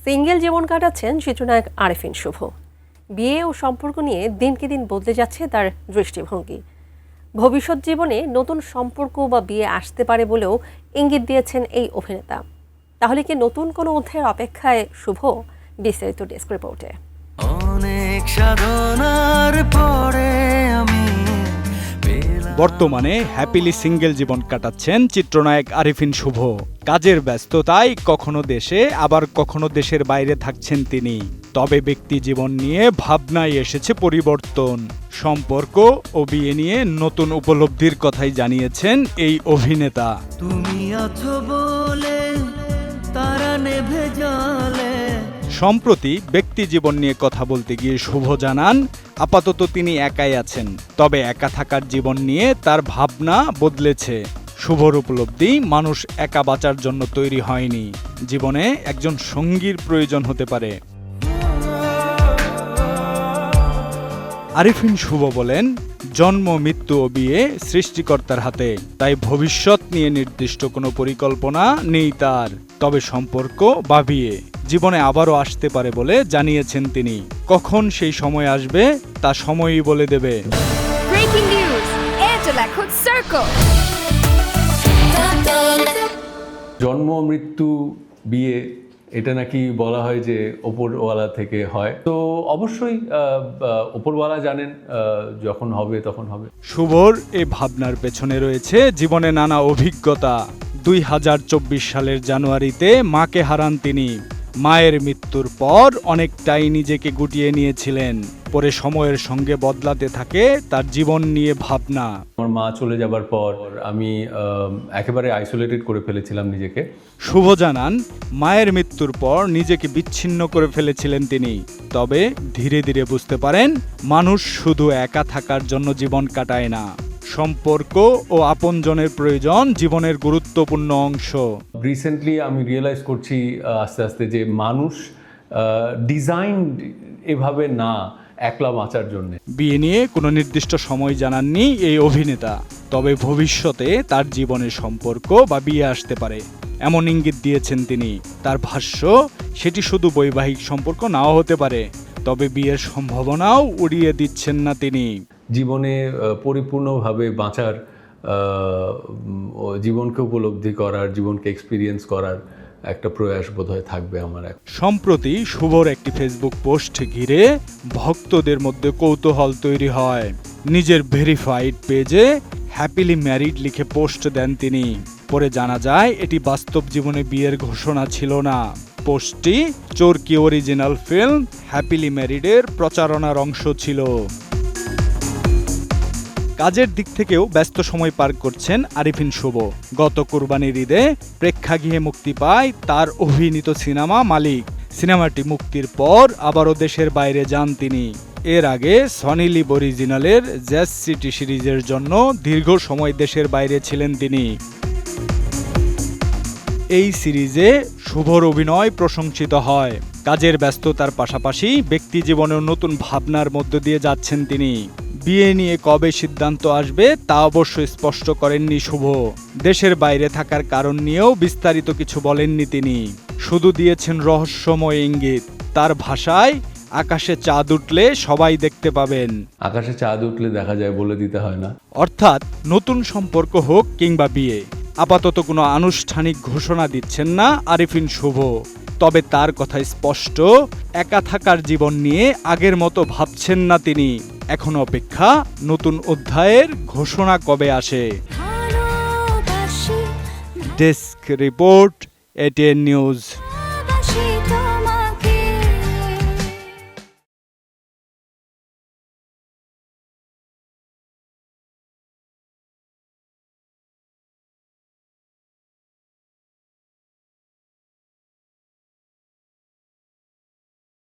Single জীবন কাটাচ্ছেন চিত্রনায়ক আরেফিন শুভ। বিয়ে ও সম্পর্ক নিয়ে দিনকে দিন বদলে যাচ্ছে তার দৃষ্টিভঙ্গি। ভবিষ্যৎ জীবনে নতুন সম্পর্ক বা বিয়ে আসতে পারে বলেও ইঙ্গিত দিয়েছেন এই অভিনেতা। তাহলে কি নতুন কোনো অধ্যায়ের অপেক্ষায় শুভ? বিস্তারিত ডেস্ক রিপোর্টে। অনেক সাধনার পরে আমি বর্তমানে হ্যাপিলি সিঙ্গেল জীবন কাটাচ্ছেন চিত্রনায়ক আরেফিন শুভ। কাজের ব্যস্ততায় কখনো দেশে আবার কখনো দেশের বাইরে থাকছেন তিনি। তবে ব্যক্তি জীবন নিয়ে ভাবনায় এসেছে পরিবর্তন। সম্পর্ক ও বিয়ে নিয়ে নতুন উপলব্ধির কথাই জানিয়েছেন এই অভিনেতা। তুমি আছো বলে তারা নেভে জ্বলে। সম্প্রতি ব্যক্তি জীবন নিয়ে কথা বলতে গিয়ে শুভ জানান, আপাতত তিনি একাই আছেন, তবে একা থাকার জীবন নিয়ে তার ভাবনা বদলেছে। শুভর উপলব্ধি, মানুষ একা বাঁচার জন্য তৈরি হয়নি, জীবনে একজন সঙ্গীর প্রয়োজন হতে পারে। আরেফিন শুভ বলেন, জন্ম, মৃত্যু ও বিয়ে সৃষ্টিকর্তার হাতে, তাই ভবিষ্যৎ নিয়ে নির্দিষ্ট কোনো পরিকল্পনা নেই তার। তবে সম্পর্ক বা বিয়ে জীবনে আবারও আসতে পারে বলে জানিয়েছেন তিনি। কখন সেই সময় আসবে তা সময়ই বলে দেবে। ব্রেকিং নিউজ, এয়ারটেল এখন সার্কেল। জন্ম, মৃত্যু, বিয়ে এটা নাকি বলা হয় যে ওপরওয়ালা থেকে হয়, তো অবশ্যই ওপরওয়ালা জানেন, যখন হবে তখন হবে। শুভর এই ভাবনার পেছনে রয়েছে জীবনে নানা অভিজ্ঞতা। 2024 সালের জানুয়ারিতে মাকে হারান তিনি। মায়ের মৃত্যুর পর অনেকটাই নিজেকে গুটিয়ে নিয়েছিলেন। পরে সময়ের সঙ্গে বদলাতে থাকে তার জীবন নিয়ে ভাবনা। আমার মা চলে যাবার পর আমি একেবারে আইসোলেটেড করে ফেলেছিলাম নিজেকে। শুভ জানান, মায়ের মৃত্যুর পর নিজেকে বিচ্ছিন্ন করে ফেলেছিলেন তিনি। তবে ধীরে ধীরে বুঝতে পারেন, মানুষ শুধু একা থাকার জন্য জীবন কাটায় না, সম্পর্ক ও আপনজনের প্রয়োজন জীবনের গুরুত্বপূর্ণ অংশ। রিসেন্টলি আমি রিয়েলাইজ করছি আস্তে আস্তে যে মানুষ ডিজাইন এভাবে না একলা বাঁচার জন্য। বিয়ে নিয়ে কোনো নির্দিষ্ট সময় জানাননি এই অভিনেতা, তবে ভবিষ্যতে তার জীবনে সম্পর্ক বা বিয়ে আসতে পারে এমন ইঙ্গিত দিয়েছেন তিনি। তার ভাষ্য, সেটি শুধু বৈবাহিক সম্পর্ক নাও হতে পারে, তবে বিয়ের সম্ভাবনাও উড়িয়ে দিচ্ছেন না তিনি। জীবনে পরিপূর্ণভাবে বাঁচার, জীবনকে উপলব্ধি করার, জীবনকে এক্সপিরিয়েন্স করার একটা প্রয়াস বোধহয় থাকবে আমার। সম্প্রতি শুভর একটি ফেসবুক পোস্ট ঘিরে ভক্তদের মধ্যে কৌতূহল তৈরি হয়। নিজের ভেরিফাইড পেজে হ্যাপিলি ম্যারিড লিখে পোস্ট দেন তিনি। পরে জানা যায় এটি বাস্তব জীবনে বিয়ের ঘোষণা ছিল না। পোস্টটি চরকি অরিজিনাল ফিল্ম হ্যাপিলি ম্যারিডের প্রচারণার অংশ ছিল। কাজের দিক থেকেও ব্যস্ত সময় পার করছেন আরেফিন শুভ। গত কুরবানির ঈদে প্রেক্ষাগৃহে মুক্তি পায় তার অভিনীত সিনেমা মালিক। সিনেমাটি মুক্তির পর আবারও দেশের বাইরে যান তিনি। এর আগে সনি লিভ অরিজিনালের জ্যাজ সিটি সিরিজের জন্য দীর্ঘ সময় দেশের বাইরে ছিলেন তিনি। এই সিরিজে শুভর অভিনয় প্রশংসিত হয়। কাজের ব্যস্ততার পাশাপাশি ব্যক্তি জীবনেও নতুন ভাবনার মধ্য দিয়ে যাচ্ছেন তিনি। বিয়ে নিয়ে কবে সিদ্ধান্ত আসবে তা অবশ্য স্পষ্ট করেননি শুভ। দেশের বাইরে থাকার কারণ নিয়েও বিস্তারিত কিছু বলেননি তিনি, শুধু দিয়েছেন রহস্যময় ইঙ্গিত। তার ভাষায়, আকাশে চাঁদ উঠলে সবাই দেখতে পাবেন। আকাশে চাঁদ উঠলে দেখা যায়, বলে দিতে হয় না। অর্থাৎ নতুন সম্পর্ক হোক কিংবা বিয়ে, আপাতত কোনো আনুষ্ঠানিক ঘোষণা দিচ্ছেন না আরেফিন শুভ। তবে তার কথাই স্পষ্ট, একা থাকার জীবন নিয়ে আগের মতো ভাবছেন না তিনি। এখন অপেক্ষা নতুন অধ্যায়ের ঘোষণা কবে আসে। Desk report, ATN news.